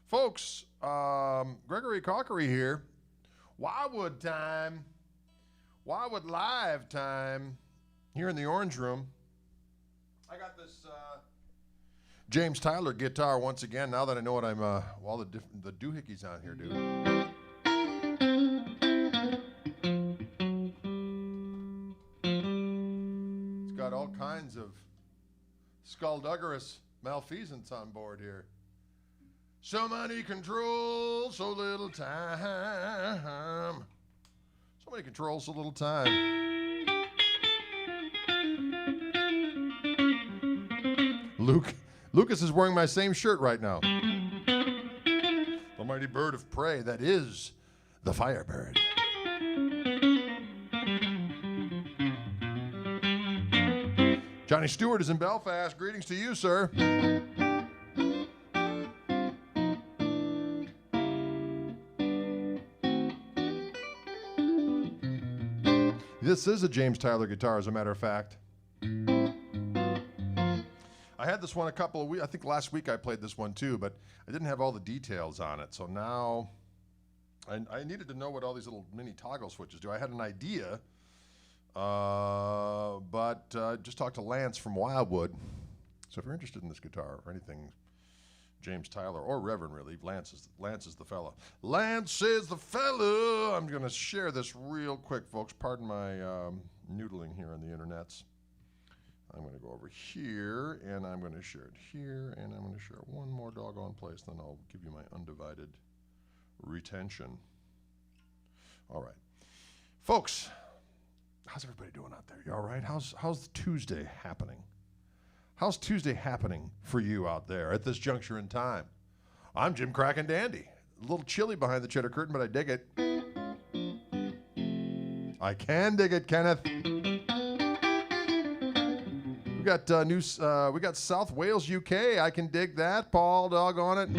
Folks, Gregory Cockery here. Wildwood time. Wildwood live time here in the Orange Room. I got this James Tyler guitar once again. Now that I know what I'm, all the doohickeys on here do. It's got all kinds of skullduggerous malfeasance on board here. So many controls, so little time. So many controls, so little time. Lucas is wearing my same shirt right now. The mighty bird of prey that is the Firebird. Johnny Stewart is in Belfast. Greetings to you, sir. This is a James Tyler guitar, as a matter of fact. I had this one a couple of weeks. I think last week I played this one too, but I didn't have all the details on it. So now I needed to know what all these little mini toggle switches do. I had an idea, but just talked to Lance from Wildwood. So if you're interested in this guitar or anything, James Tyler or Reverend, really, Lance is the fella. Lance is the fella. I'm going to share this real quick, folks. Pardon my noodling here on the internets. I'm going to go over here, and I'm going to share it here, and I'm going to share it one more doggone place, then I'll give you my undivided retention. All right. Folks, how's everybody doing out there? You all right? How's Tuesday happening? How's Tuesday happening for you out there at this juncture in time? I'm Jim Crack and Dandy. A little chilly behind the cheddar curtain, but I dig it. I can dig it, Kenneth. We got we got South Wales, UK. I can dig that, Paul. Doggone it.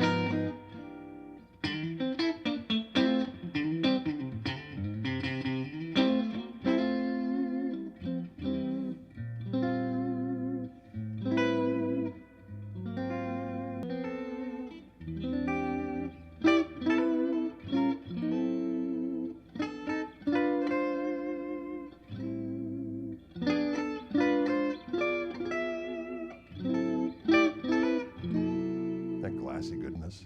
Goodness.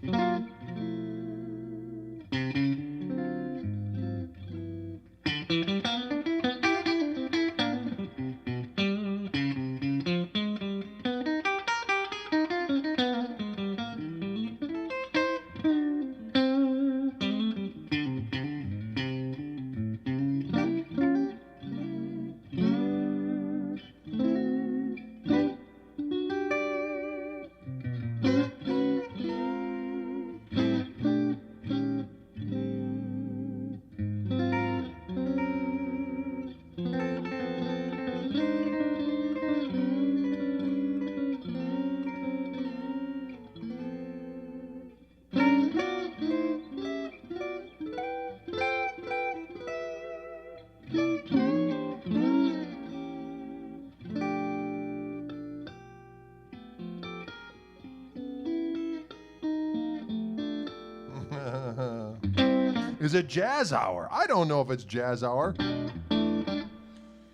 Is it jazz hour? I don't know if it's jazz hour.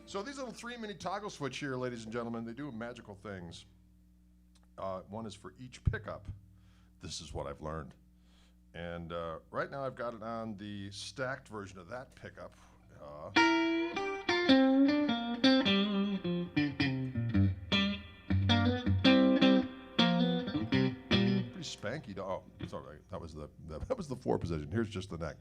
So these little 3 mini toggle switch here, ladies and gentlemen, they do magical things. One is for each pickup. This is what I've learned. And right now I've got it on the stacked version of that pickup. Pretty spanky. Oh, it's all right. That was the 4 position. Here's just the neck.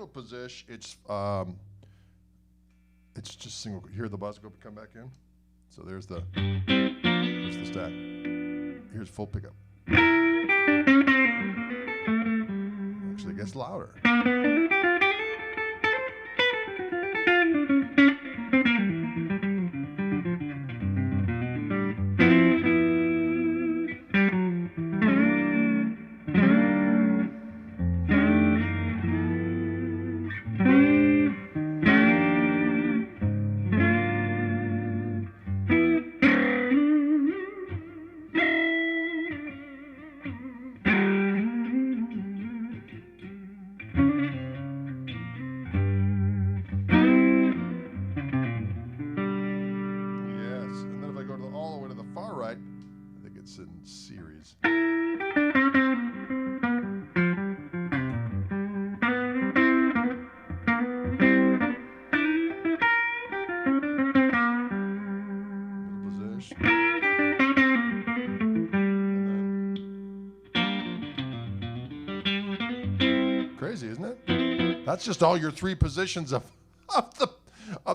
final position, it's just single. Hear the buzz go come back in. So there's the stack. Here's full pickup. Actually, it gets louder. In series. Crazy, isn't it? That's just all your 3 positions of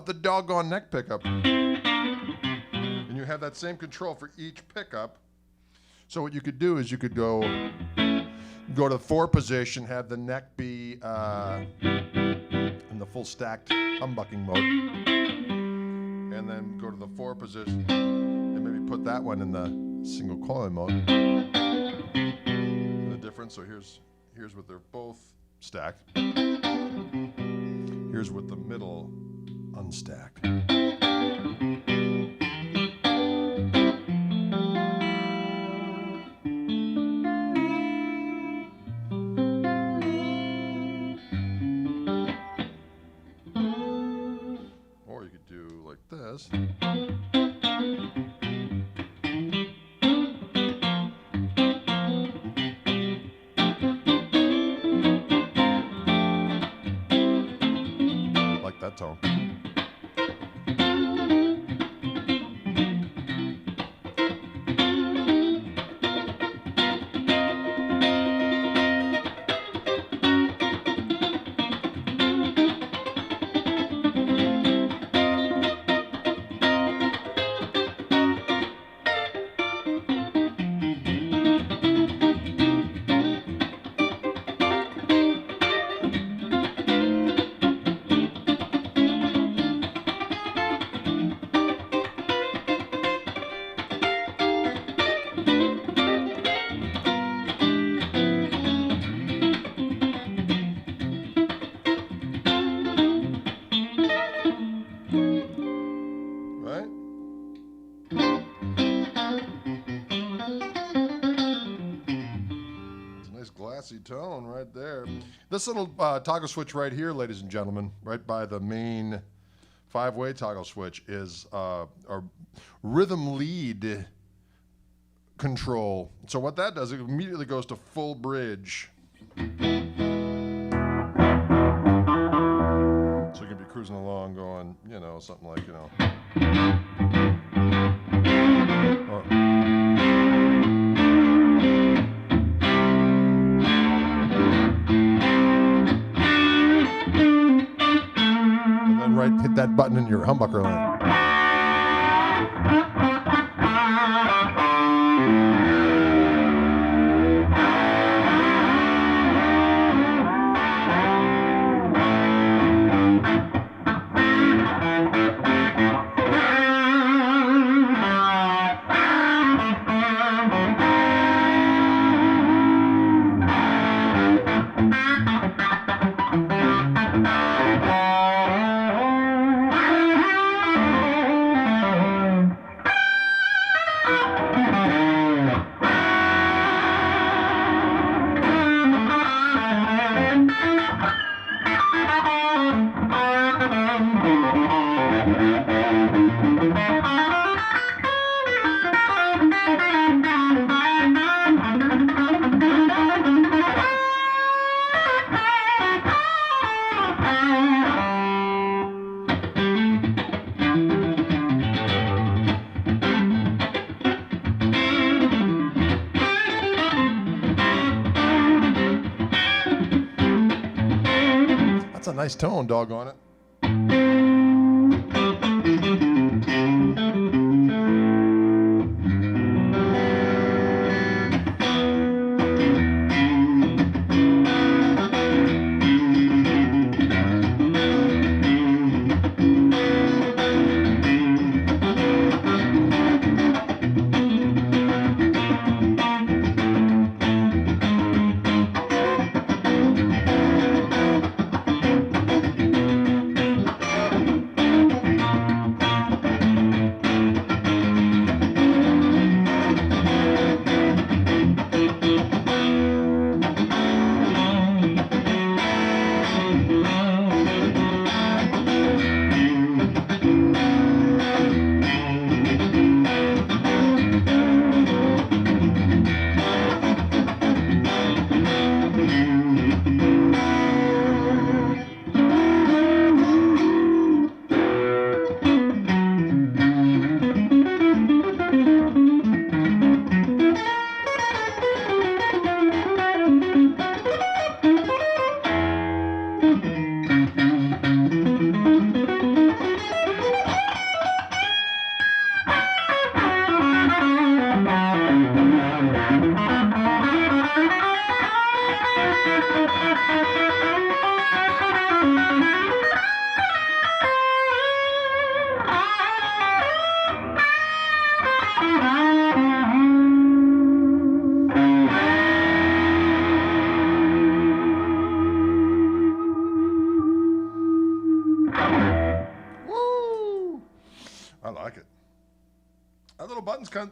the doggone neck pickup. And you have that same control for each pickup. So what you could do is you could go to the 4 position, have the neck be in the full stacked humbucking mode, and then go to the 4 position and maybe put that one in the single coil mode. And the difference, so here's what they're both stacked. Here's with the middle unstacked. This. Like that tone. Tone right there. This little toggle switch right here, ladies and gentlemen, right by the main 5-way toggle switch, is a rhythm lead control. So what that does, it immediately goes to full bridge. So you can be cruising along going, you know, something like, you know. Hit that button in your humbucker line. That's a nice tone, doggone it.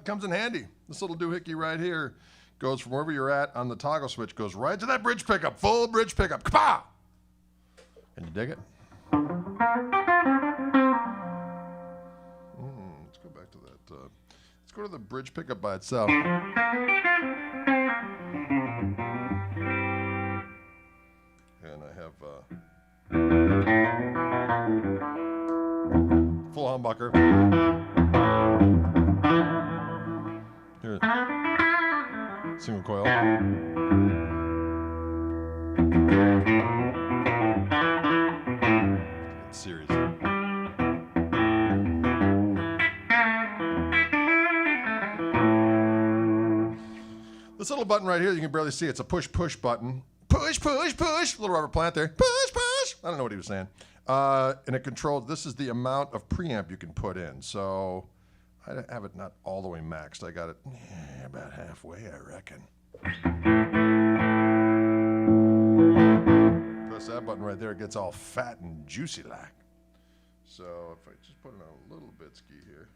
Comes in handy. This little doohickey right here goes from wherever you're at on the toggle switch, goes right to that bridge pickup, full bridge pickup. Kapow! And you dig it? Let's go back to that. Let's go to the bridge pickup by itself. And I have full humbucker. Here, single coil. Series. This little button right here, you can barely see. It's a push-push button. Push, push, push. Little rubber plant there. Push, push. I don't know what he was saying. And it controls. This is the amount of preamp you can put in. So I have it not all the way maxed. I got it about halfway, I reckon. Press that button right there, it gets all fat and juicy like. So if I just put in a little bit ski here.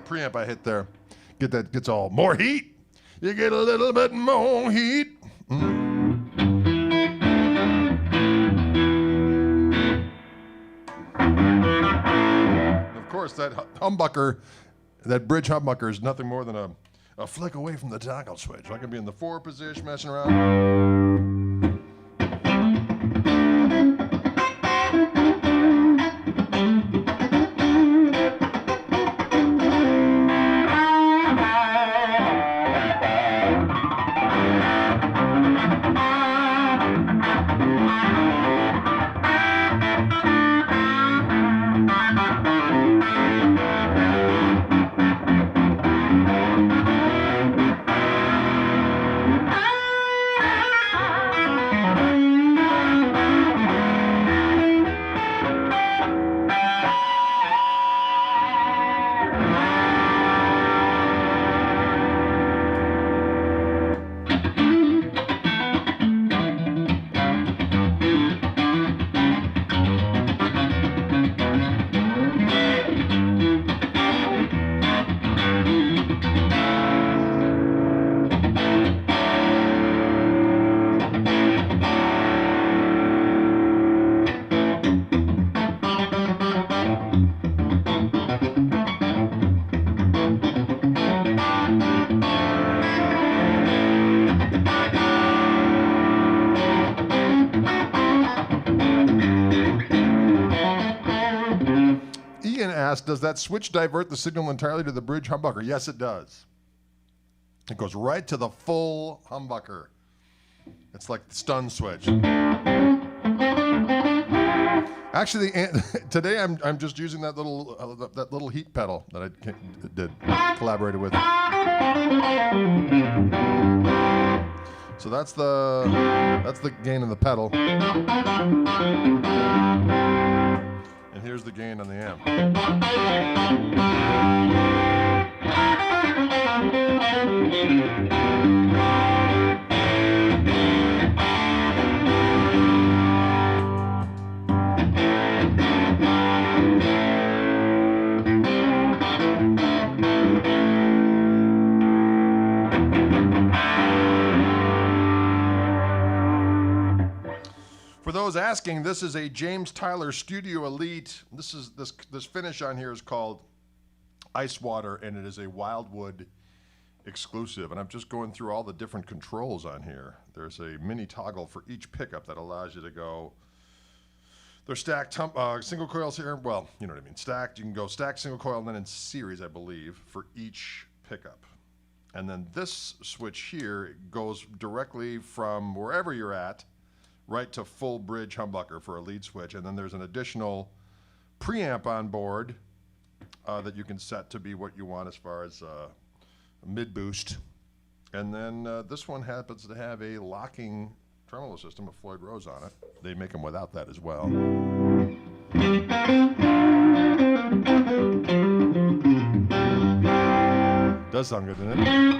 Preamp I hit there. Gets all more heat. You get a little bit more heat. Of course, that humbucker, that bridge humbucker is nothing more than a a flick away from the toggle switch. I can be in the 4 position messing around. Does that switch divert the signal entirely to the bridge humbucker? Yes, it does. It goes right to the full humbucker. It's like the stun switch. Actually, today I'm just using that little heat pedal that I collaborated with. So that's the gain of the pedal. And here's the gain on the amp. For those asking, this is a James Tyler Studio Elite. This finish on here is called Icewater, and it is a Wildwood exclusive. And I'm just going through all the different controls on here. There's a mini toggle for each pickup that allows you to go. They're stacked single coils here. Well, you know what I mean. Stacked. You can go stacked single coil and then in series, I believe, for each pickup. And then this switch here goes directly from wherever you're at right to full bridge humbucker for a lead switch. And then there's an additional preamp on board that you can set to be what you want as far as mid boost. And then this one happens to have a locking tremolo system of Floyd Rose on it. They make them without that as well. Does sound good, doesn't it?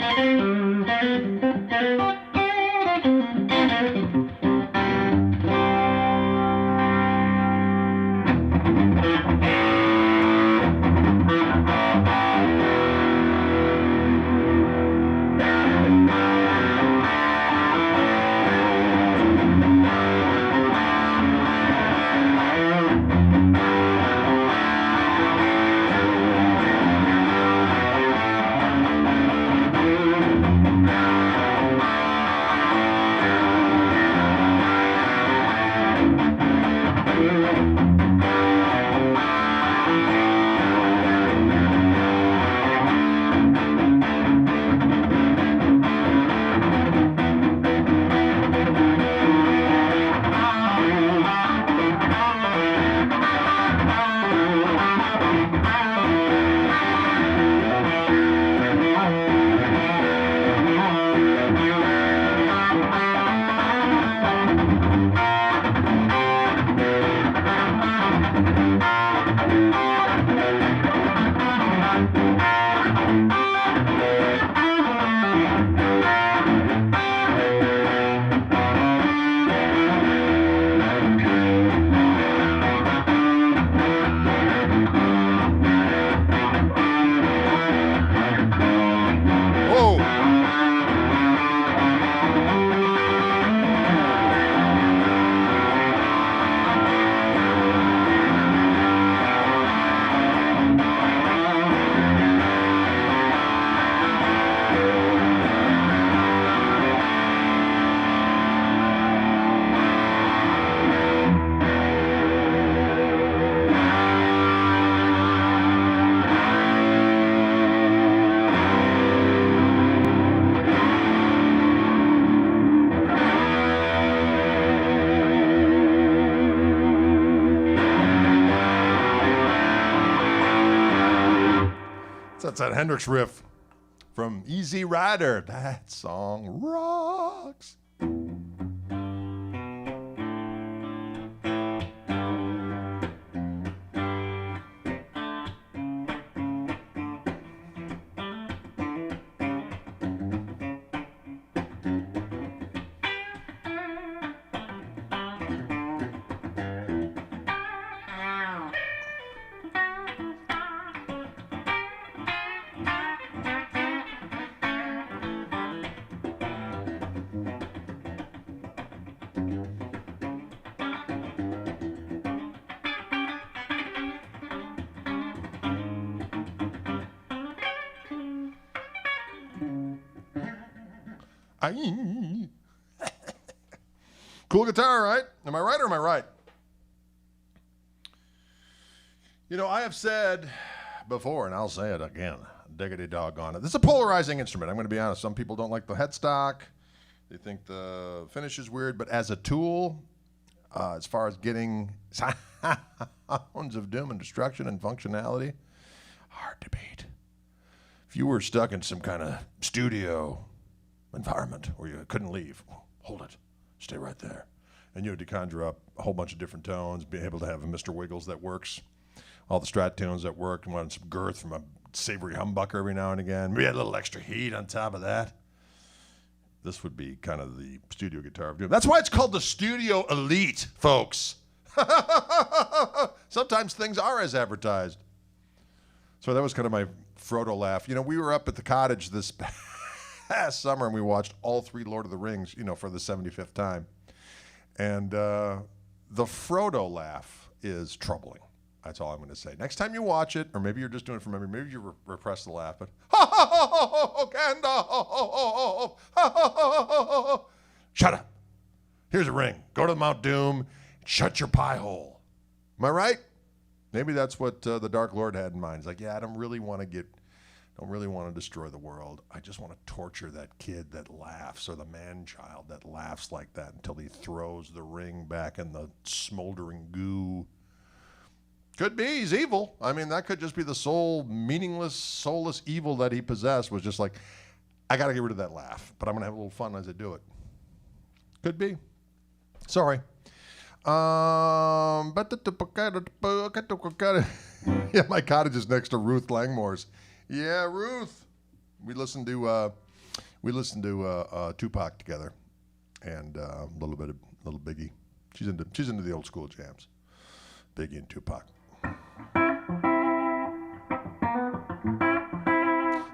That's that Hendrix riff from Easy Rider. That song rocks. Cool guitar, right? Am I right or am I right? You know, I have said before, and I'll say it again, diggity doggone it. This is a polarizing instrument. I'm going to be honest. Some people don't like the headstock. They think the finish is weird. But as a tool, as far as getting sounds of doom and destruction and functionality, hard to beat. If you were stuck in some kind of studio environment where you couldn't leave, hold it, stay right there. And you had to conjure up a whole bunch of different tones, be able to have a Mr. Wiggles that works, all the Strat tunes that work, and wanted some girth from a savory humbucker every now and again. Maybe a little extra heat on top of that. This would be kind of the studio guitar of doom. That's why it's called the Studio Elite, folks. Sometimes things are as advertised. So that was kind of my Frodo laugh. You know, we were up at the cottage this past summer and we watched all 3 Lord of the Rings, you know, for the 75th time. And the Frodo laugh is troubling. That's all I'm going to say. Next time you watch it, or maybe you're just doing it from memory, maybe you repress the laugh, but Gandalf, shut up. Here's a ring. Go to Mount Doom. Shut your pie hole. Am I right? Maybe that's what the Dark Lord had in mind. He's like, yeah, I don't really want to destroy the world. I just want to torture that kid that laughs, or the man-child that laughs like that until he throws the ring back in the smoldering goo. Could be, he's evil. I mean, that could just be the sole meaningless, soulless evil that he possessed, was just like, I got to get rid of that laugh, but I'm going to have a little fun as I do it. Could be. Sorry. Yeah, my cottage is next to Ruth Langmore's. Yeah, Ruth. We listened to Tupac together, and a little Biggie. She's into the old school jams. Biggie and Tupac.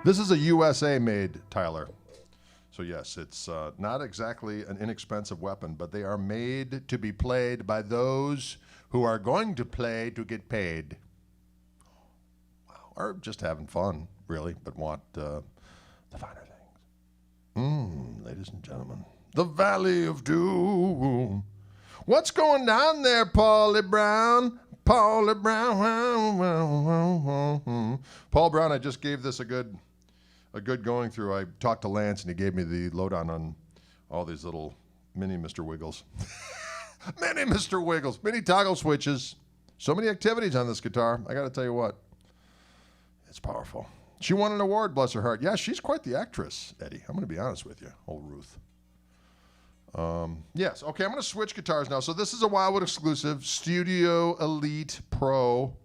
This is a USA-made Tyler. So yes, it's not exactly an inexpensive weapon, but they are made to be played by those who are going to play to get paid. Wow. Or just having fun, really, but want the finer things. Ladies and gentlemen, the Valley of Doom. What's going down there, Paulie Brown? Paulie Brown. Paul Brown, I just gave this a good going through. I talked to Lance, and he gave me the lowdown on all these little mini Mr. Wiggles. Mini Mr. Wiggles, mini toggle switches. So many activities on this guitar. I got to tell you what, it's powerful. She won an award, bless her heart. Yeah, she's quite the actress, Eddie. I'm going to be honest with you, old Ruth. Yes, okay, I'm going to switch guitars now. So this is a Wildwood exclusive, Studio Elite Pro.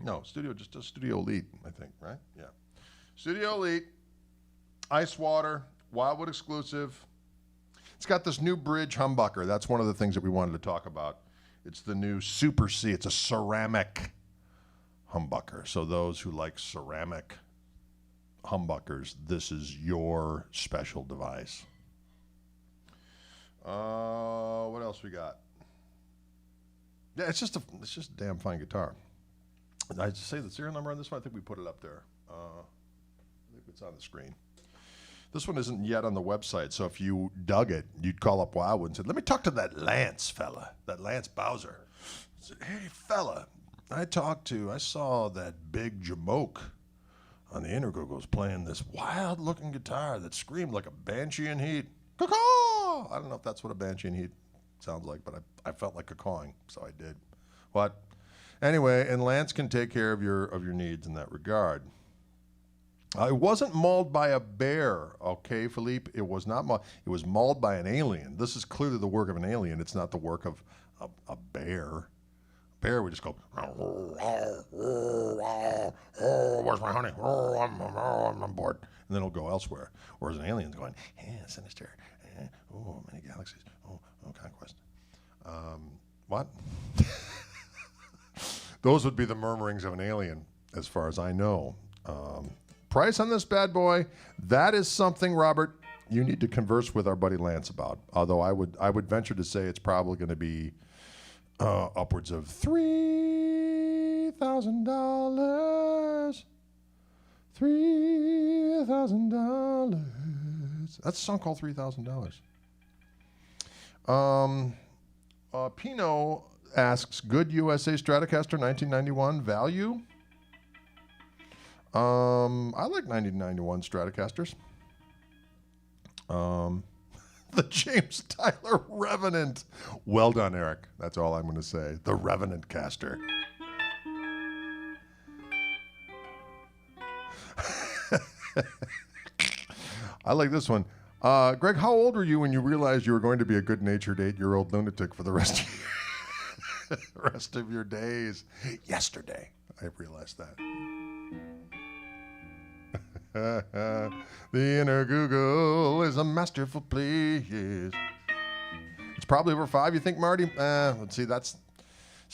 No, just a Studio Elite, I think, right? Yeah. Studio Elite, Icewater, Wildwood exclusive. It's got this new bridge humbucker. That's one of the things that we wanted to talk about. It's the new Super C. It's a ceramic humbucker. So those who like ceramic humbuckers, this is your special device. What else we got? Yeah, it's just a damn fine guitar. Did I just say the serial number on this one? I think we put it up there. I think it's on the screen. This one isn't yet on the website, so if you dug it, you'd call up Wildwood and say, let me talk to that Lance fella, that Lance Bowser. I said, hey, fella, I saw that big jamoke on the Intergogos playing this wild-looking guitar that screamed like a banshee in heat. Caw-caw! I don't know if that's what a banshee in heat sounds like, but I felt like cawing, so I did. What? Anyway, and Lance can take care of your needs in that regard. It wasn't mauled by a bear, okay, Philippe? It was not mauled. It was mauled by an alien. This is clearly the work of an alien. It's not the work of a bear. Bear would just go, where's my honey? I'm on board. And then it'll go elsewhere. Whereas an alien's going, sinister. Many galaxies. Conquest. What? Those would be the murmurings of an alien, as far as I know. Price on this bad boy, that is something, Robert, you need to converse with our buddy Lance about. Although I would venture to say it's probably going to be upwards of $3,000. $3,000. That's a song called $3,000. Pino asks, good USA Stratocaster 1991 value? I like 1991 Stratocasters. The James Tyler Revenant. Well done, Eric. That's all I'm going to say. The Revenant caster. I like this one. Greg, how old were you when you realized you were going to be a good-natured 8-year-old lunatic for the rest of your days? Yesterday, I realized that. The inner Google is a masterful place. It's probably over 5, you think, Marty? Let's see.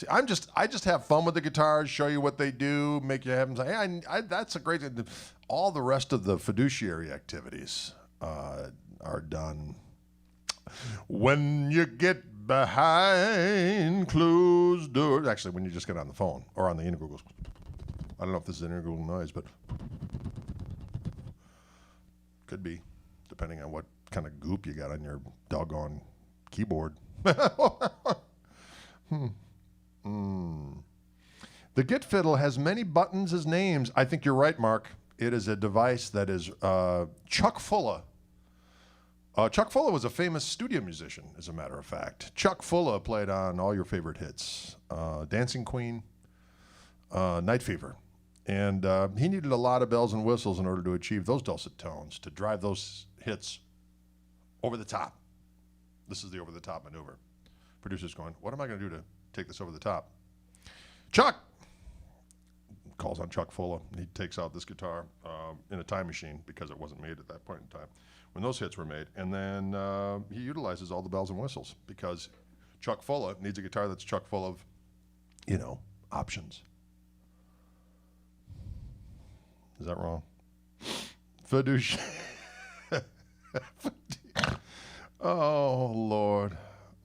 I just have fun with the guitars, show you what they do, make you have them say, hey, that's a great. All the rest of the fiduciary activities are done when you get behind closed doors. Actually, when you just get on the phone or on the inner Google. I don't know if this is an inner Google noise, but. Could be, depending on what kind of goop you got on your doggone keyboard. The Git Fiddle has many buttons as names. I think you're right, Mark. It is a device that is Chuck Fulla. Chuck Fulla was a famous studio musician, as a matter of fact. Chuck Fulla played on all your favorite hits. Dancing Queen, Night Fever. And he needed a lot of bells and whistles in order to achieve those dulcet tones, to drive those hits over the top. This is the over-the-top maneuver. Producer's going, what am I going to do to take this over the top? Chuck! Calls on Chuck Fulla. He takes out this guitar in a time machine because it wasn't made at that point in time when those hits were made. And then he utilizes all the bells and whistles because Chuck Fulla needs a guitar that's chock full of, options. Is that wrong? Fiduciary. Oh, Lord.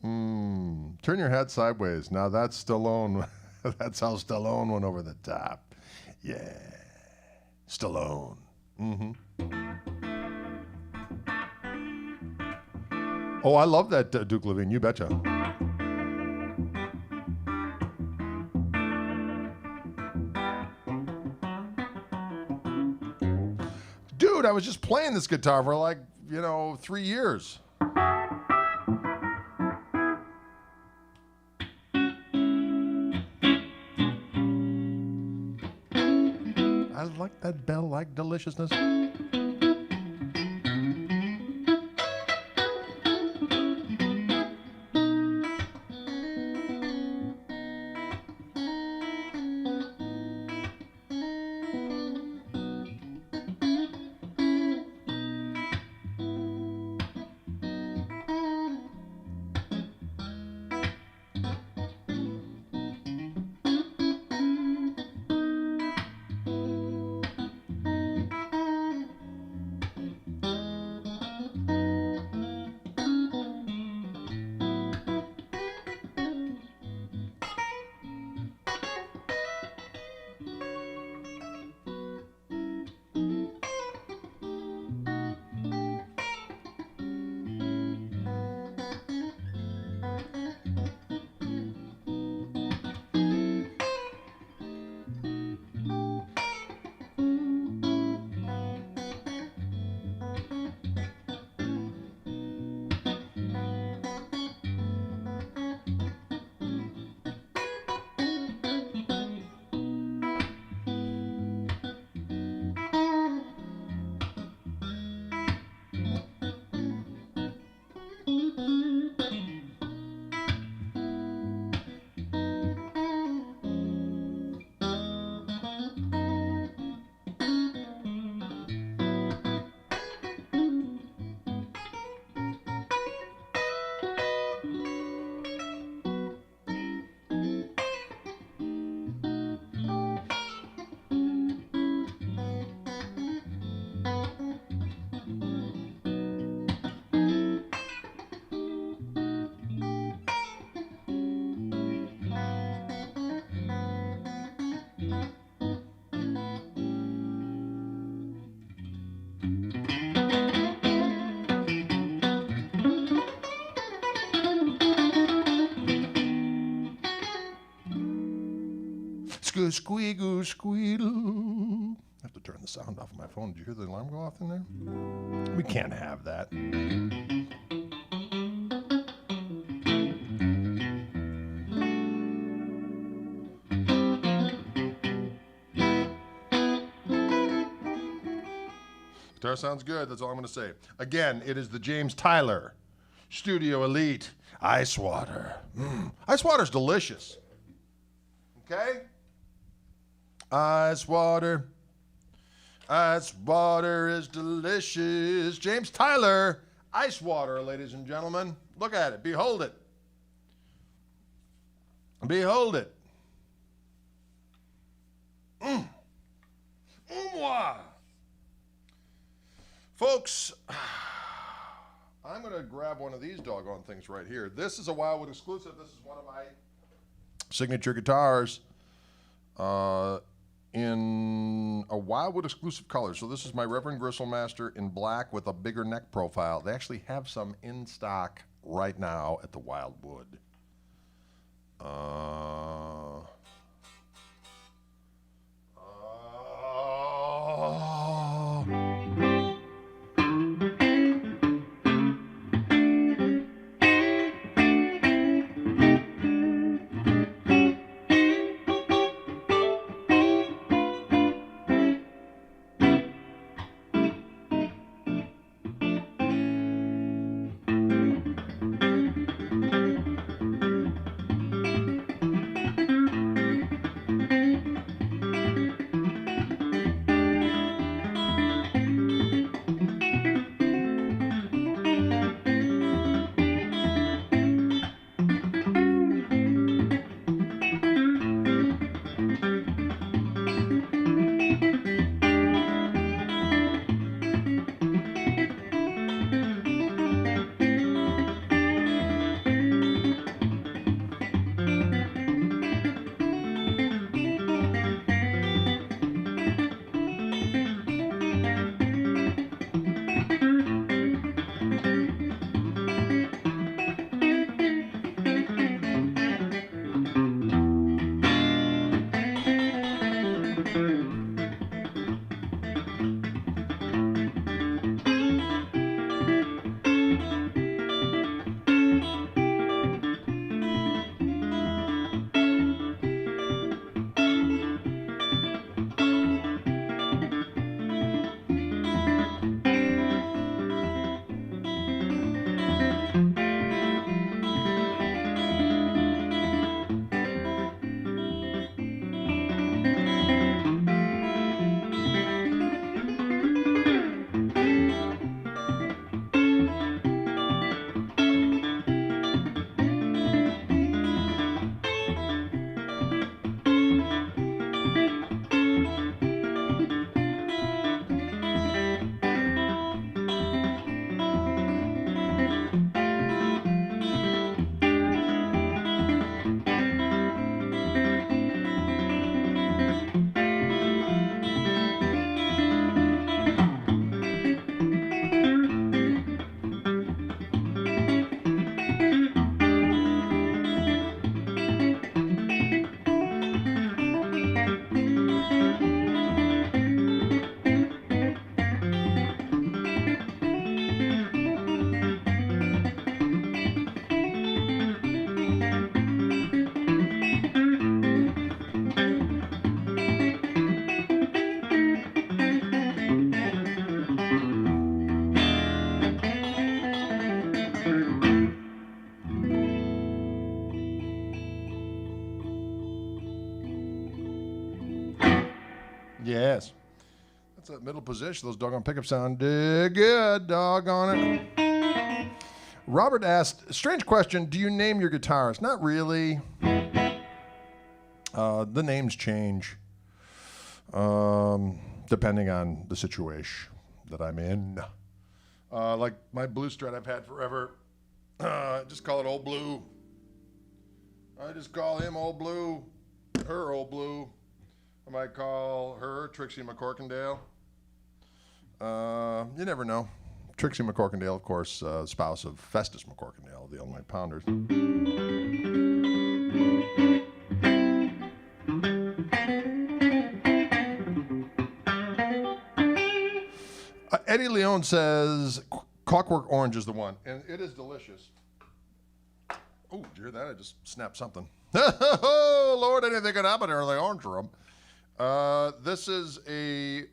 Turn your head sideways. Now that's Stallone. That's how Stallone went over the top. Yeah. Stallone. Oh, I love that Duke Levine. You betcha. Dude, I was just playing this guitar for 3 years. I like that bell-like deliciousness. squeagle, squeedle. I have to turn the sound off of my phone. Did you hear the alarm go off in there? We can't have that. Guitar sounds good. That's all I'm going to say. Again, it is the James Tyler Studio Elite Icewater. Icewater's delicious. Okay? Icewater. Icewater is delicious. James Tyler Icewater, ladies and gentlemen. Look at it. Behold it. Behold it. Wow. Folks, I'm going to grab one of these doggone things right here. This is a Wildwood exclusive. This is one of my signature guitars in a Wildwood exclusive color. So this is my Reverend Gristlemaster in black with a bigger neck profile. They actually have some in stock right now at the Wildwood. Yes. That's that middle position. Those doggone pickups sound good. Doggone it. Robert asked, strange question, do you name your guitars? Not really. The names change depending on the situation that I'm in. Like my Blue Strat I've had forever. Just call it Old Blue. I just call him Old Blue, her Old Blue. I might call her Trixie McCorkindale. You never know. Trixie McCorkindale, of course, spouse of Festus McCorkindale, the All-Night Pounders. Eddie Leone says Clockwork Orange is the one, and it is delicious. Oh, did you hear that? I just snapped something. Oh, Lord, anything could happen in the orange room. This is a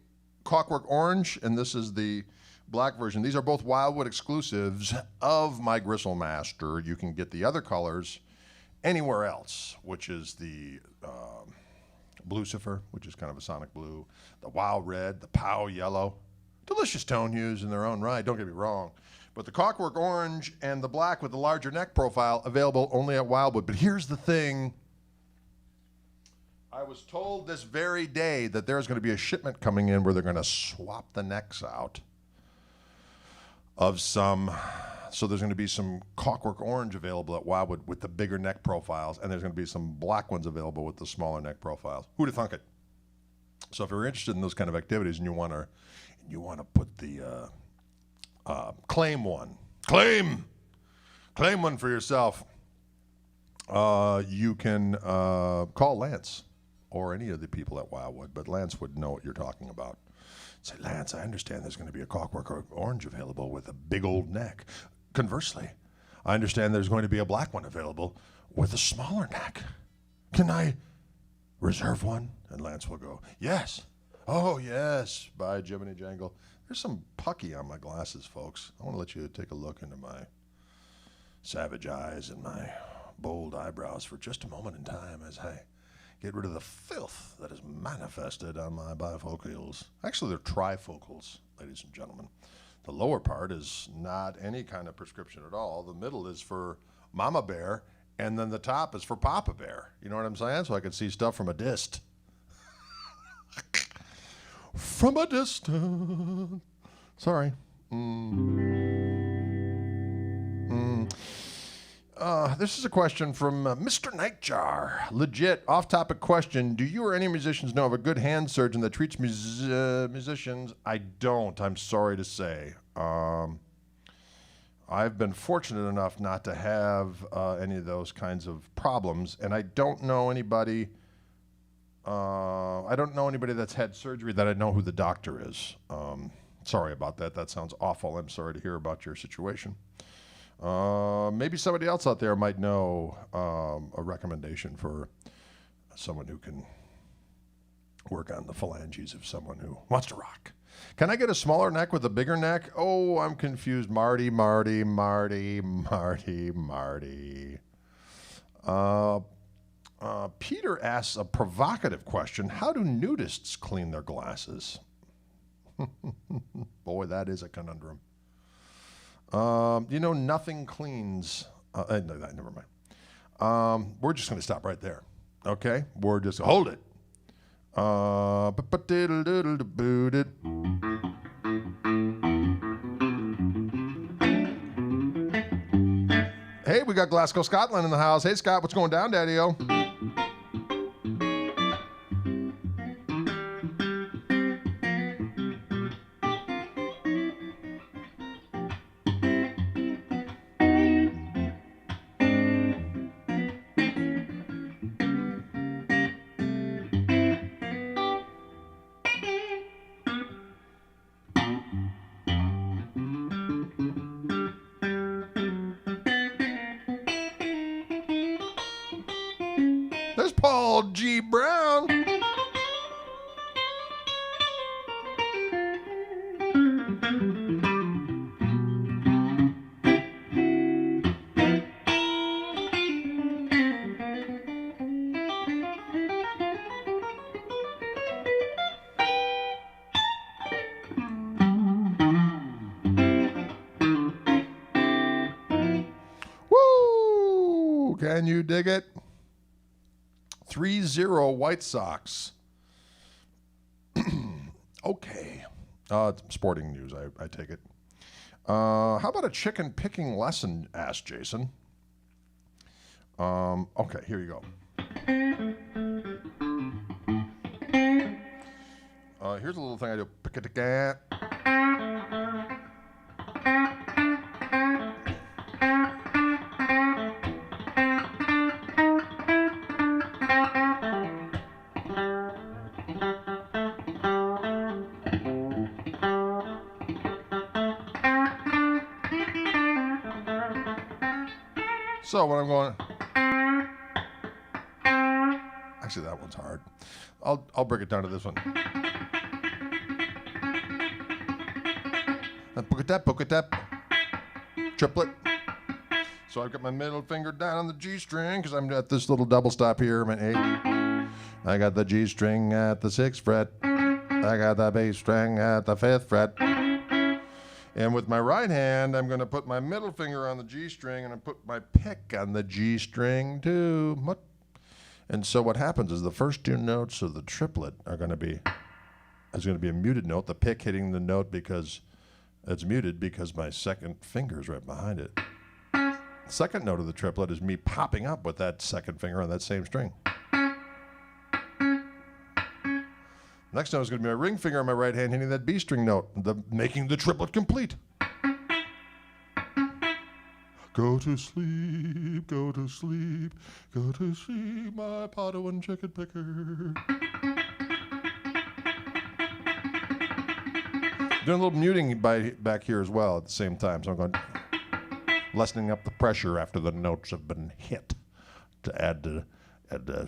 Clockwork Orange, and this is the black version. These are both Wildwood exclusives of my Gristlemaster. You can get the other colors anywhere else, which is the Blucifer, which is kind of a sonic blue, the Wild Red, the Pow Yellow. Delicious tone hues in their own right, don't get me wrong. But the Clockwork Orange and the black with the larger neck profile available only at Wildwood. But here's the thing. I was told this very day that there's going to be a shipment coming in where they're going to swap the necks out of some. So there's going to be some Clockwork Orange available at Wildwood with the bigger neck profiles, and there's going to be some black ones available with the smaller neck profiles. Who'd have thunk it? So if you're interested in those kind of activities and you want to put the claim one for yourself, you can call Lance or any of the people at Wildwood, but Lance would know what you're talking about. Say, Lance, I understand there's going to be a Clockwork Orange available with a big old neck. Conversely, I understand there's going to be a black one available with a smaller neck. Can I reserve one? And Lance will go, yes. Oh, yes. Bye, Jiminy Jangle. There's some pucky on my glasses, folks. I want to let you take a look into my savage eyes and my bold eyebrows for just a moment in time as I get rid of the filth that is manifested on my bifocals. Actually, they're trifocals, ladies and gentlemen. The lower part is not any kind of prescription at all. The middle is for Mama Bear, and then the top is for Papa Bear. You know what I'm saying? So I can see stuff from a dist. From a distance. Sorry. This is a question from Mr. Nightjar. Legit, off-topic question. Do you or any musicians know of a good hand surgeon that treats musicians? I don't, I'm sorry to say. I've been fortunate enough not to have any of those kinds of problems, and I don't know anybody that's had surgery that I know who the doctor is. Sorry about that. That sounds awful. I'm sorry to hear about your situation. Maybe somebody else out there might know a recommendation for someone who can work on the phalanges of someone who wants to rock. Can I get a smaller neck with a bigger neck? Oh, I'm confused. Marty. Peter asks a provocative question. How do nudists clean their glasses? Boy, that is a conundrum. Nothing cleans. Never mind. We're just going to stop right there. Okay? We're just, hold it. Hey, we got Glasgow, Scotland in the house. Hey, Scott, what's going down, Daddy-O? There's Paul G. Brown. Woo! Can you dig it? 3-0 White Sox. Okay. Sporting news, I take it. How about a chicken picking lesson, asked Jason. Okay, here you go. Here's a little thing I do. Pick-a-tick-a. So when I'm going, actually that one's hard. I'll break it down to this one. Book-a-tap, triplet. So I've got my middle finger down on the G string because I'm at this little double stop here. My A. I got the G string at the 6th fret. I got the bass string at the 5th fret. And with my right hand, I'm going to put my middle finger on the G string and I put my pick on the G string too. And so what happens is the first two notes of the triplet are going to be, there's going to be a muted note, the pick hitting the note because it's muted because my second finger is right behind it. Second note of the triplet is me popping up with that second finger on that same string. Next note is going to be my ring finger on my right hand hitting that B string note, making the triplet complete. Go to sleep, go to sleep, go to sleep, my Padawan chicken picker. Doing a little muting back here as well at the same time, so I'm going lessening up the pressure after the notes have been hit to add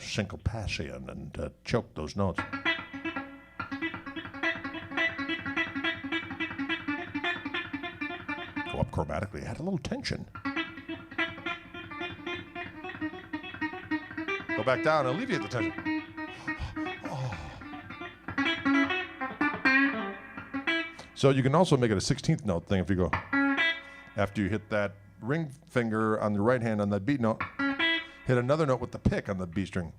syncopation and choke those notes. Go up chromatically, add a little tension. Go back down, alleviate the tension. Oh. So you can also make it a 16th note thing if you go, after you hit that ring finger on the right hand on that beat note, hit another note with the pick on the B string.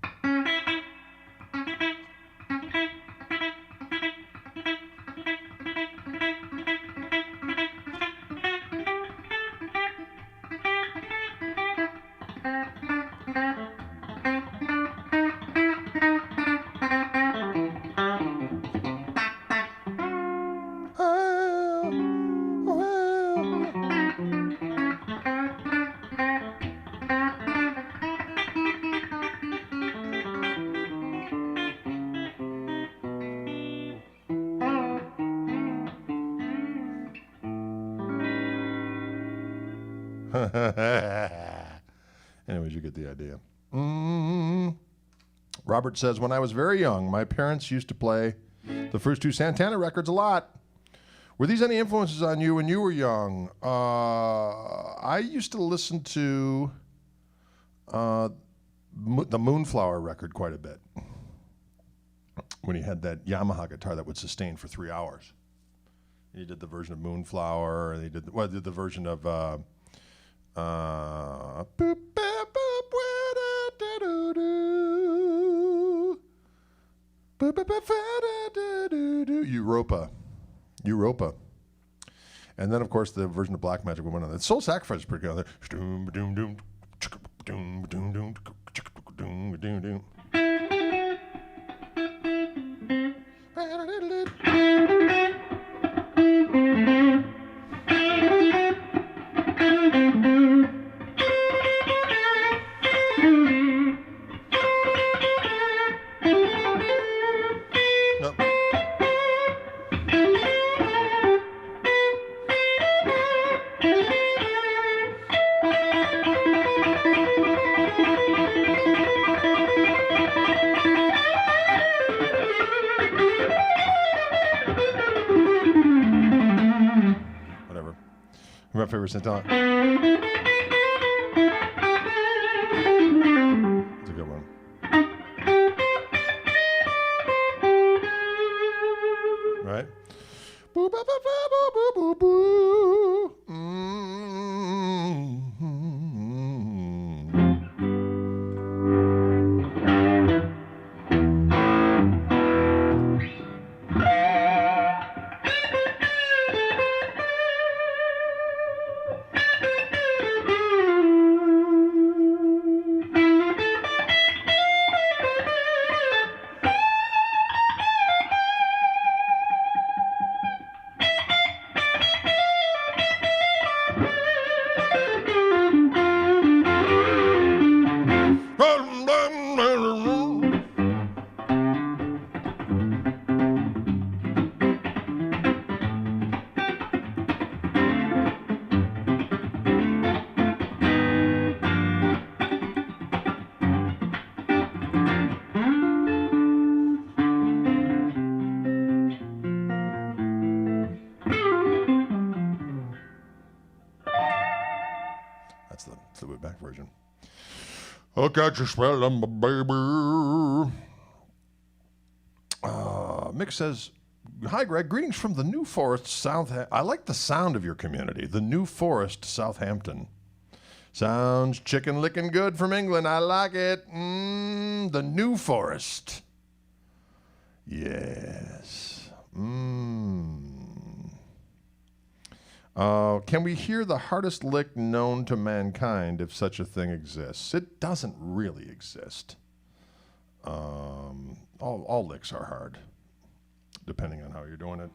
Anyways, you get the idea. Robert says, when I was very young, my parents used to play the first two Santana records a lot. Were these any influences on you when you were young? I used to listen to the Moonflower record quite a bit. When he had that Yamaha guitar that would sustain for 3 hours. He did the version of Moonflower, and he did the version of Europa. And then, of course, the version of Black Magic we went on. The Soul Sacrifice is pretty good. My favorite Santana. It's a good one. Right? Boo, ba, ba, ba, boo, boo, boo, boo. That's the Fleetwood Mac version. I'll catch you spelling, my baby. Mick says, hi, Greg. Greetings from the New Forest, I like the sound of your community. The New Forest, Southampton. Sounds chicken licking good from England. I like it. The New Forest. Yes. Can we hear the hardest lick known to mankind, if such a thing exists? It doesn't really exist. All licks are hard, depending on how you're doing it.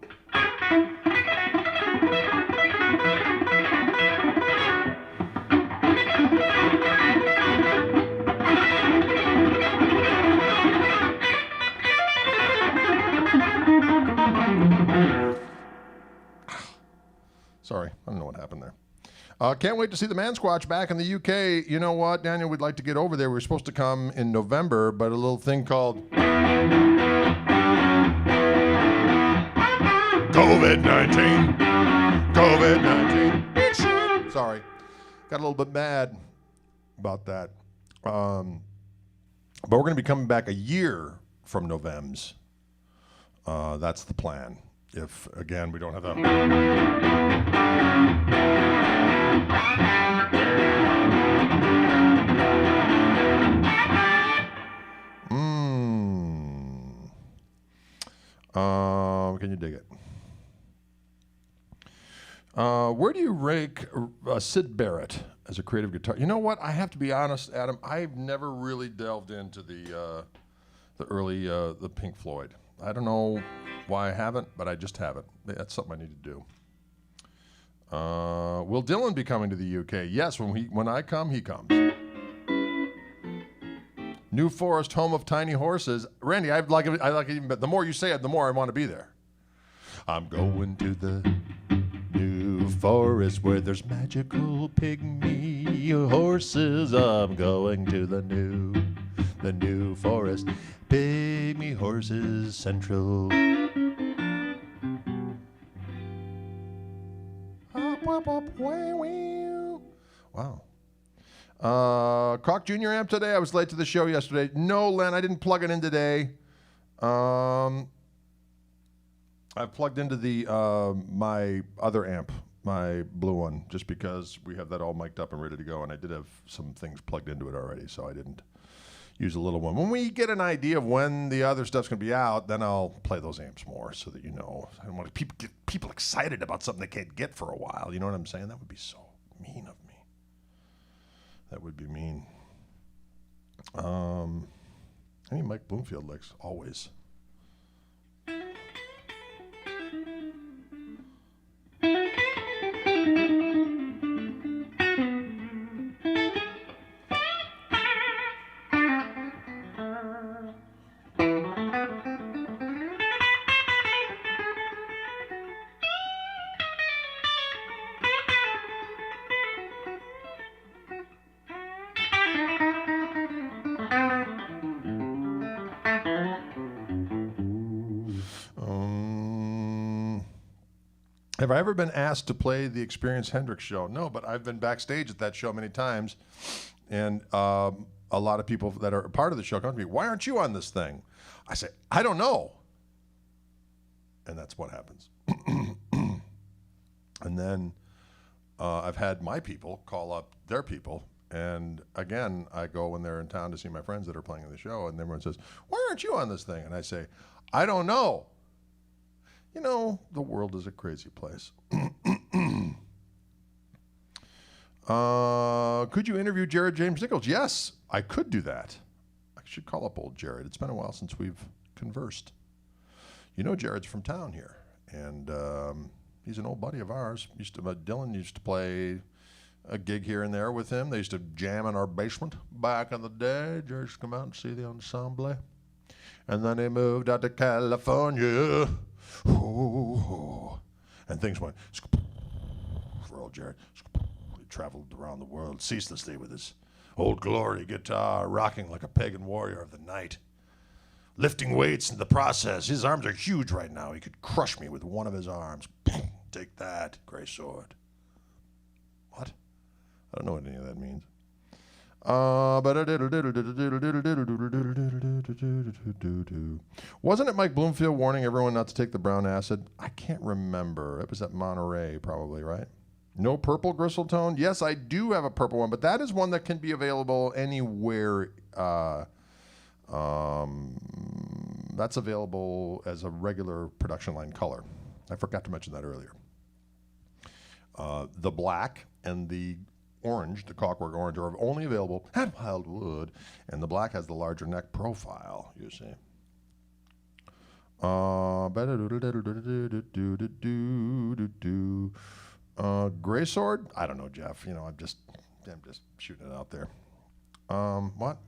Sorry, I don't know what happened there. Can't wait to see the Man Squatch back in the UK. You know what, Daniel? We'd like to get over there. We were supposed to come in November, but a little thing called COVID-19. COVID-19. Sorry. Got a little bit mad about that. But we're going to be coming back a year from November's. That's the plan. If, again, we don't have that. Can you dig it? Where do you rank Sid Barrett as a creative guitar? You know what? I have to be honest, Adam. I've never really delved into the early the Pink Floyd. I don't know why I haven't, but I just haven't. That's something I need to do. Will Dylan be coming to the UK? Yes, when I come, he comes. New Forest, home of tiny horses. Randy, I like it even better. The more you say it, the more I want to be there. I'm going to the New Forest where there's magical pygmy horses. I'm going to the New Forest, pygmy horses central. Wow. Koch Jr. amp today. I was late to the show yesterday. No, Len, I didn't plug it in today. I've plugged into the my other amp, my blue one, just because we have that all mic'd up and ready to go, and I did have some things plugged into it already, so I didn't use a little one. When we get an idea of when the other stuff's going to be out, then I'll play those amps more so that you know. I don't want to get people excited about something they can't get for a while. You know what I'm saying? That would be so mean of me. That would be mean. Any Mike Bloomfield licks, always. Have I ever been asked to play the Experience Hendrix show? No, but I've been backstage at that show many times, and a lot of people that are part of the show come to me, why aren't you on this thing? I say, I don't know. And that's what happens. And then I've had my people call up their people, and again, I go when they're in town to see my friends that are playing in the show, and everyone says, why aren't you on this thing? And I say, I don't know. You know, the world is a crazy place. Could you interview Jared James Nichols? Yes, I could do that. I should call up old Jared. It's been a while since we've conversed. You know, Jared's from town here, and he's an old buddy of ours. Dylan used to play a gig here and there with him. They used to jam in our basement back in the day. Jared used to come out and see the ensemble. And then he moved out to California. Oh, and things went for old Jared. He traveled around the world ceaselessly with his Old Glory guitar, rocking like a pagan warrior of the night, lifting weights in the process. His arms are huge right now. He could crush me with one of his arms. Take that, gray sword. What? I don't know what any of that means. Wasn't it Mike Bloomfield warning everyone not to take the brown acid? I can't remember. It was at Monterey, probably, right? No purple gristle tone? Yes, I do have a purple one, but that is one that can be available anywhere. That's available as a regular production line color. I forgot to mention that earlier. The black and the orange, the Clockwork Orange, are only available at Wildwood, and the black has the larger neck profile, you see. Gray Sword? I don't know, Jeff. You know, I'm just shooting it out there. What?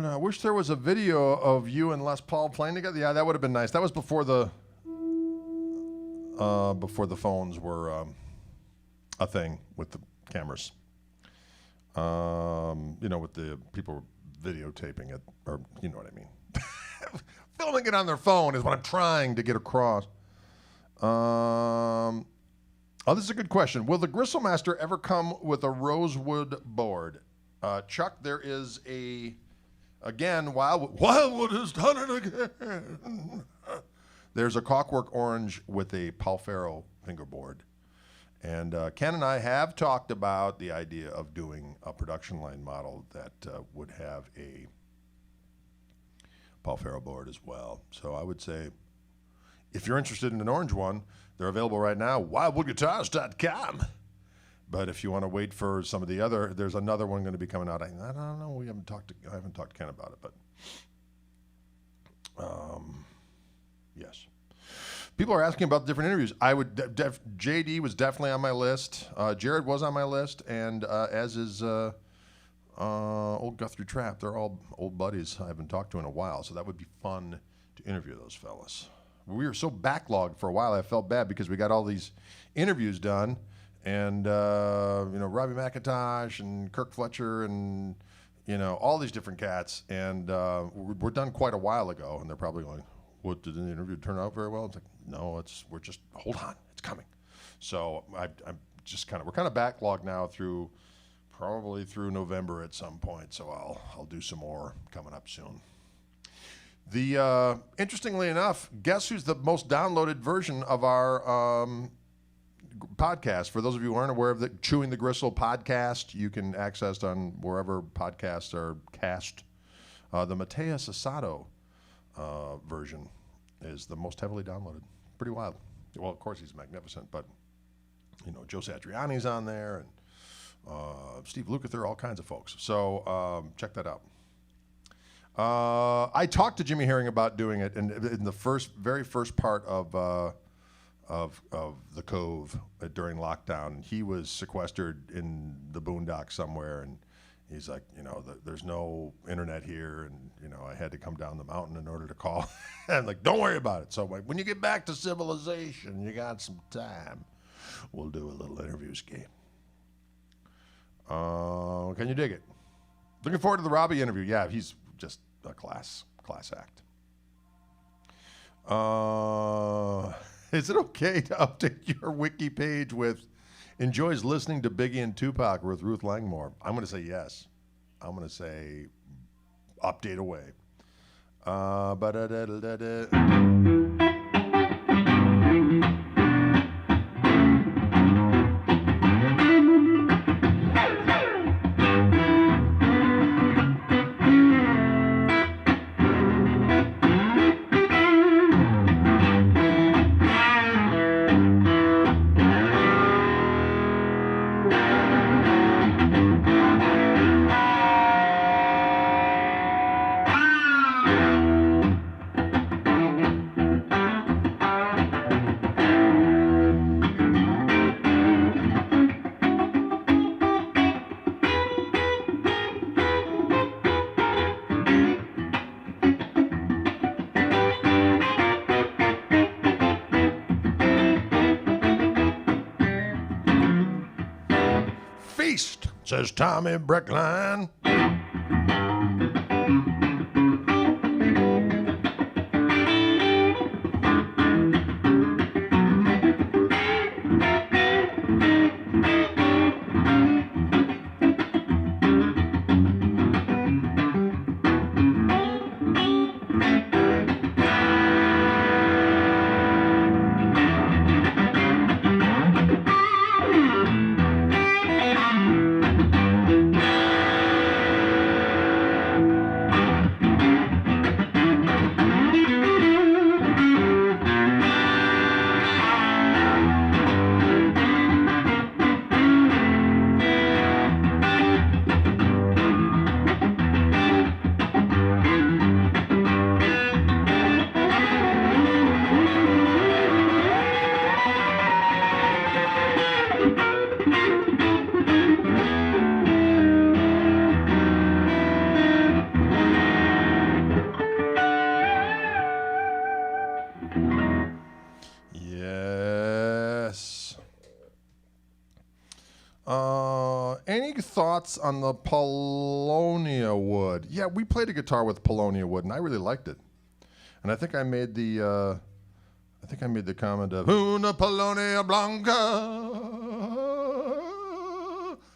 I wish there was a video of you and Les Paul playing together. Yeah, that would have been nice. That was before the phones were a thing with the cameras. You know, with the people videotaping it, or you know what I mean. Filming it on their phone is what I'm trying to get across. Oh, this is a good question. Will the Gristlemaster ever come with a rosewood board? Chuck, there is again, Wildwood has done it again. There's a Clockwork Orange with a Palfero fingerboard. And Ken and I have talked about the idea of doing a production line model that would have a Palfero board as well. So I would say, if you're interested in an orange one, they're available right now, wildwoodguitars.com. But if you want to wait for some of the other, there's another one going to be coming out. I don't know. I haven't talked to Ken about it, but yes. People are asking about the different interviews. JD was definitely on my list. Jared was on my list, and as is old Guthrie Trapp. They're all old buddies I haven't talked to in a while, so that would be fun to interview those fellas. We were so backlogged for a while. I felt bad because we got all these interviews done. And, Robbie McIntosh and Kirk Fletcher and, all these different cats. And we're done quite a while ago. And they're probably going, what, did the interview turn out very well? It's like, no, hold on, it's coming. So I'm just we're kind of backlogged now probably through November at some point. So I'll do some more coming up soon. Interestingly enough, guess who's the most downloaded version of our podcast? For those of you who aren't aware of the Chewing the Gristle podcast, you can access on wherever podcasts are cast. The Mateus Asado version is the most heavily downloaded. Pretty wild. Well, of course, he's magnificent, but Joe Satriani's on there, and Steve Lukather, all kinds of folks. So check that out. I talked to Jimmy Herring about doing it in the very first part of the Cove during lockdown. He was sequestered in the boondocks somewhere, and he's like, there's no internet here, and I had to come down the mountain in order to call. And like, don't worry about it. So when you get back to civilization, you got some time, we'll do a little interview scheme. Can you dig it? Looking forward to the Robbie interview. Yeah, he's just a class act. Is it okay to update your wiki page with enjoys listening to Biggie and Tupac with Ruth Langmore? I'm going to say yes. I'm going to say update away. says Tommy Breckline. Any thoughts on the Polonia wood? Yeah, we played a guitar with Polonia wood, and I really liked it. And I think I made the comment of Una Polonia Blanca.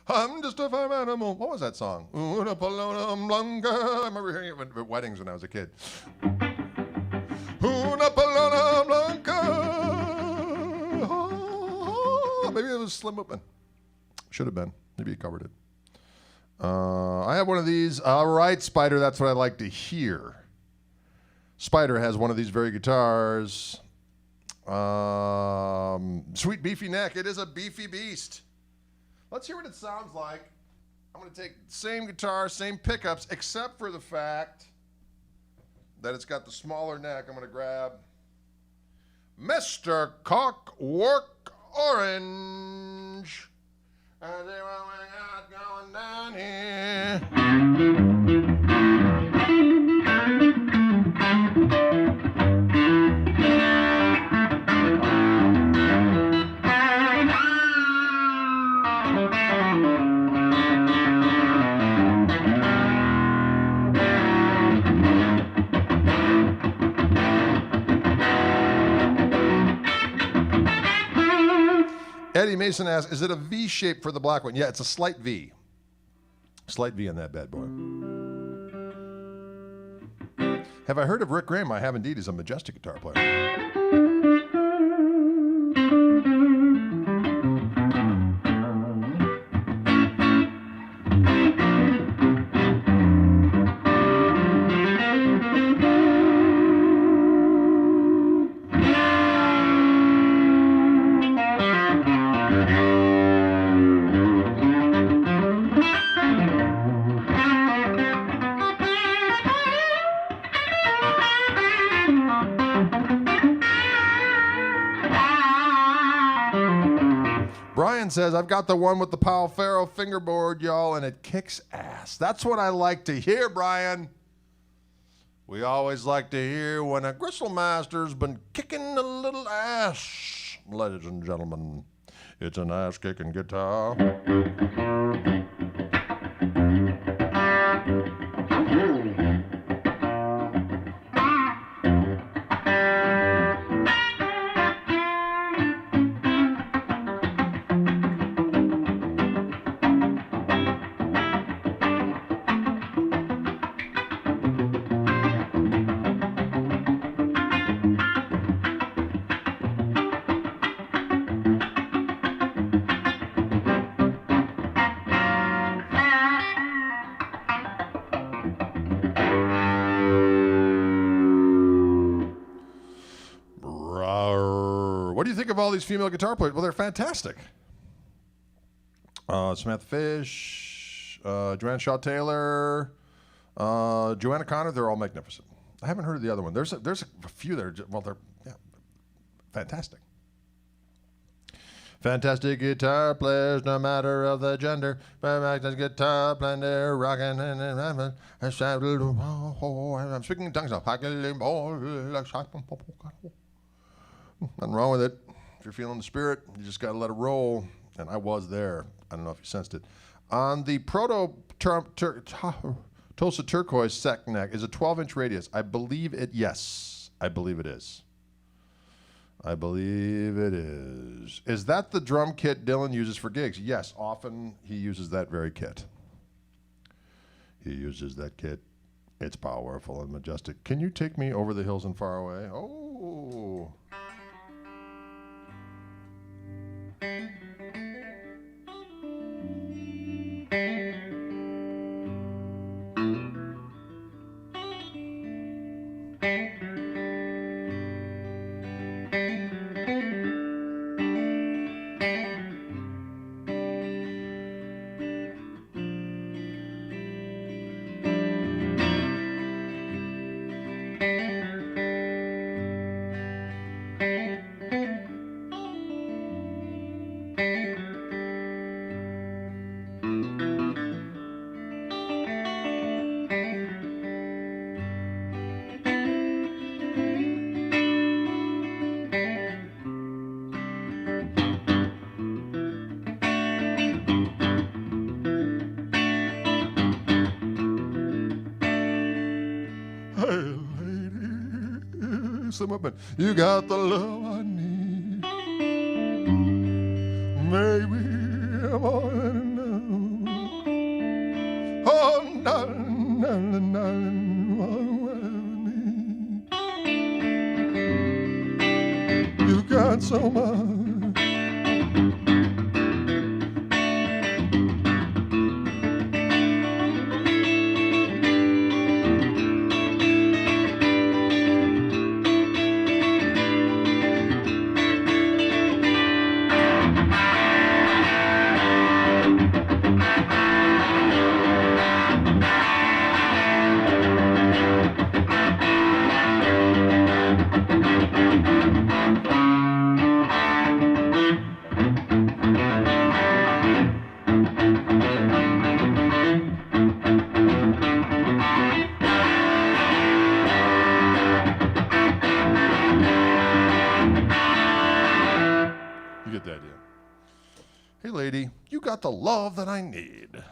I'm just a farm animal. What was that song? Una Polonia Blanca. I remember hearing it at weddings when I was a kid. Una Polonia Blanca. Oh, maybe it was Slim Whitman. Should have been. Maybe he covered it. I have one of these. All right, Spider, that's what I like to hear. Spider has one of these very guitars. Sweet beefy neck. It is a beefy beast. Let's hear what it sounds like. I'm going to take the same guitar, same pickups, except for the fact that it's got the smaller neck. I'm going to grab Mr. Koch Work Orange. And see what we got going down here. Eddie Mason asks, is it a V shape for the black one? Yeah, it's a slight V. Slight V on that bad boy. Have I heard of Rick Graham? I have indeed. He's a majestic guitar player. Brian says, I've got the one with the Powell Faro fingerboard, y'all, and it kicks ass. That's what I like to hear, Brian. We always like to hear when a Gristlemaster's been kicking a little ass. Ladies and gentlemen, it's an ass-kicking guitar. What do you think of all these female guitar players? Well, they're fantastic. Samantha Fish, Joanne Shaw Taylor, Joanna Connor, they're all magnificent. I haven't heard of the other one. There's a few that are, they're fantastic. Fantastic guitar players, no matter of the gender. Fantastic guitar playing, they're rocking and I'm speaking in tongues now. Nothing wrong with it. If you're feeling the spirit, you just got to let it roll. And I was there. I don't know if you sensed it. On the Tulsa Turquoise sec neck is a 12-inch radius. I believe it, yes. I believe it is. I believe it is. Is that the drum kit Dylan uses for gigs? Yes, often he uses that very kit. He uses that kit. It's powerful and majestic. Can you take me over the hills and far away? Oh. You got the love I need. Maybe more than enough. Oh, darling, darling, darling, you got so much. The love that I need.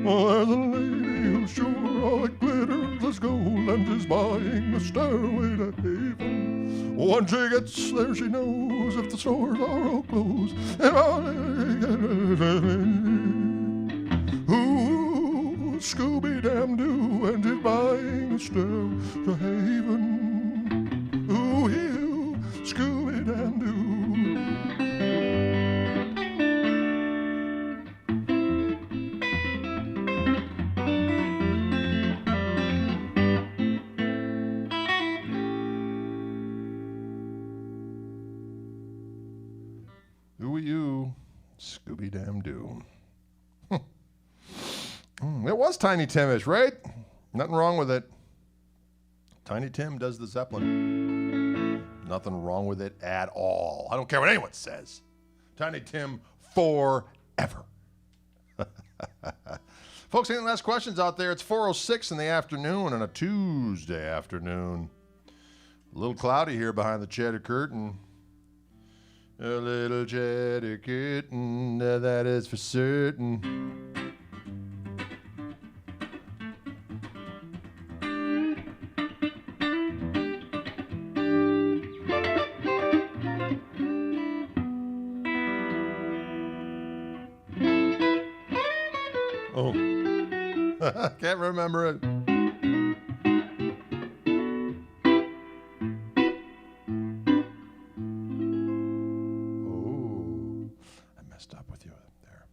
Well, there's a lady who's sure all that glitters is gold and is buying the stairway to heaven. Once she gets there, she knows if the stores are all closed. Ooh, Scooby-Dam-Doo, and she's buying the stairway to heaven. Ooh, you Scooby-Dam-Doo. Ooh, you Scooby-Dam-Doo. It was Tiny Timish, right? Nothing wrong with it. Tiny Tim does the Zeppelin. Nothing wrong with it at all. I don't care what anyone says. Tiny Tim forever. Folks, any last questions out there? It's 4:06 in the afternoon on a Tuesday afternoon. A little cloudy here behind the cheddar curtain. A little cheddar curtain, that is for certain. Oh, can't remember it. Oh, I messed up with you there.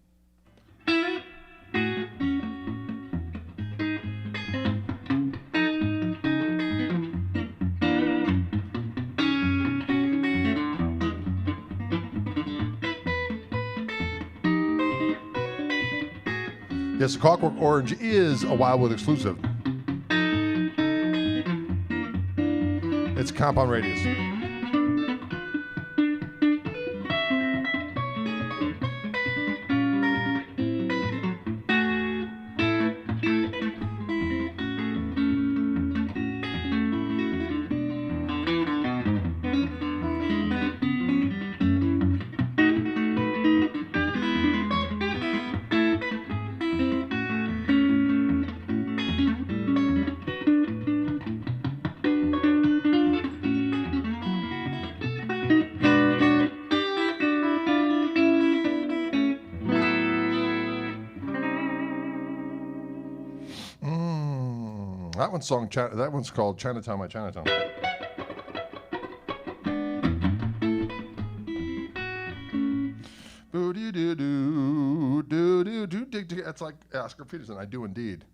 Yes, the Clockwork Orange is a Wildwood exclusive. It's compound radius. That one's called Chinatown, My Chinatown. That's like Oscar Peterson. I do indeed.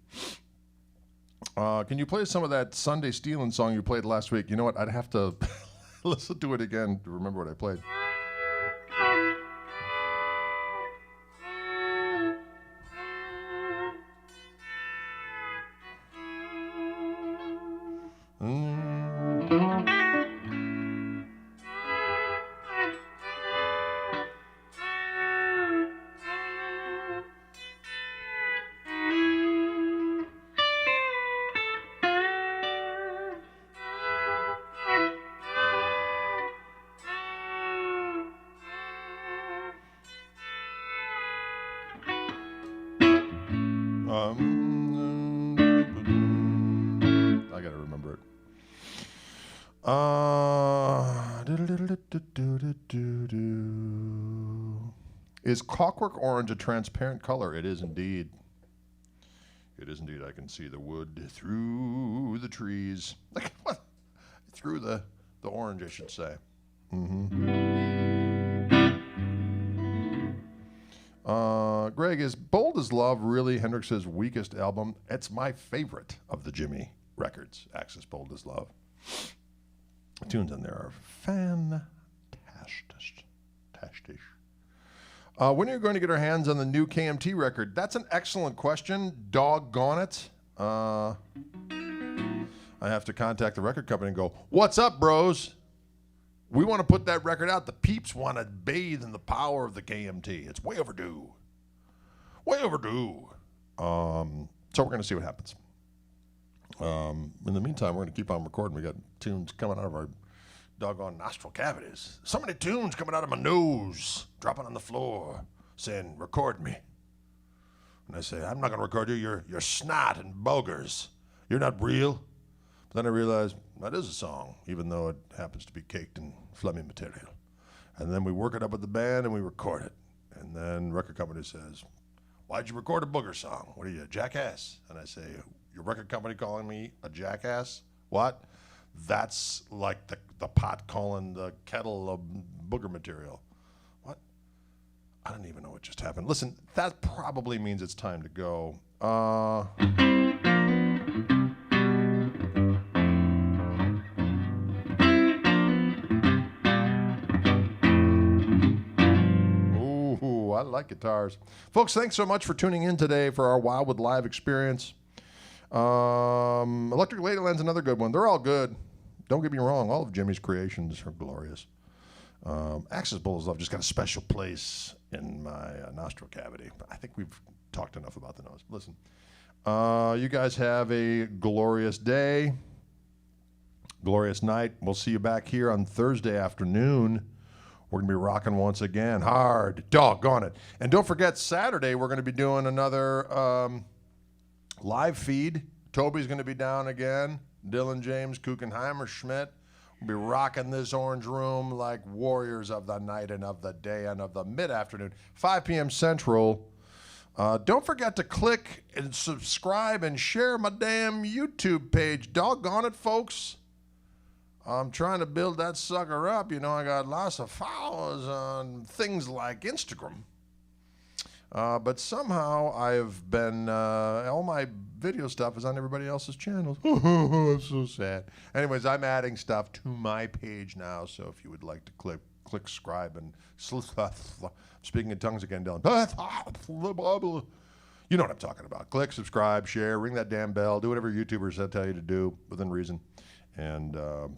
Can you play some of that Sunday Stealin' song you played last week? You know what? I'd have to listen to it again to remember what I played. I gotta remember it. Is Clockwork Orange a transparent color? It is indeed. It is indeed. I can see the wood through the trees. Through the orange, I should say. Greg, is Bold as Love really Hendrix's weakest album? It's my favorite of the Jimmy records, Axis Bold as Love. The tunes in there are fantastic. When are you going to get our hands on the new KMT record? That's an excellent question. Doggone it. I have to contact the record company and go, what's up, bros? We want to put that record out. The peeps want to bathe in the power of the KMT. It's way overdue. Way overdue. So we're going to see what happens. In the meantime, we're going to keep on recording. We got tunes coming out of our doggone nostril cavities. So many tunes coming out of my nose, dropping on the floor, saying, record me. And I say, I'm not going to record you. You're snot and boogers. You're not real. But then I realized that is a song, even though it happens to be caked in phlegmy material. And then we work it up with the band and we record it. And then record company says, why'd you record a booger song? What are you, a jackass? And I say, your record company calling me a jackass? What? That's like the pot calling the kettle of booger material. What? I don't even know what just happened. Listen, that probably means it's time to go. Ooh, I like guitars. Folks, thanks so much for tuning in today for our Wildwood Live experience. Electric Ladyland's another good one. They're all good. Don't get me wrong. All of Jimmy's creations are glorious. Axis Bold as Love just got a special place in my nostril cavity. But I think we've talked enough about the nose. Listen, you guys have a glorious day, glorious night. We'll see you back here on Thursday afternoon. We're going to be rocking once again. Hard. Doggone it. And don't forget, Saturday, we're going to be doing another live feed. Toby's going to be down again. Dylan, James, Kuchenheimer, Schmidt. We'll be rocking this orange room like warriors of the night and of the day and of the mid-afternoon. 5 p.m. Central. Don't forget to click and subscribe and share my damn YouTube page. Doggone it, folks. I'm trying to build that sucker up. You know, I got lots of followers on things like Instagram. But somehow I've been, all my video stuff is on everybody else's channels. I'm so sad. Anyways, I'm adding stuff to my page now, so if you would like to click subscribe and speaking in tongues again, Dylan. You know what I'm talking about. Click, subscribe, share, ring that damn bell, do whatever YouTubers tell you to do within reason. And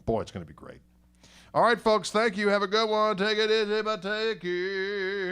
boy, it's going to be great. All right, folks, thank you. Have a good one. Take it easy, but take it.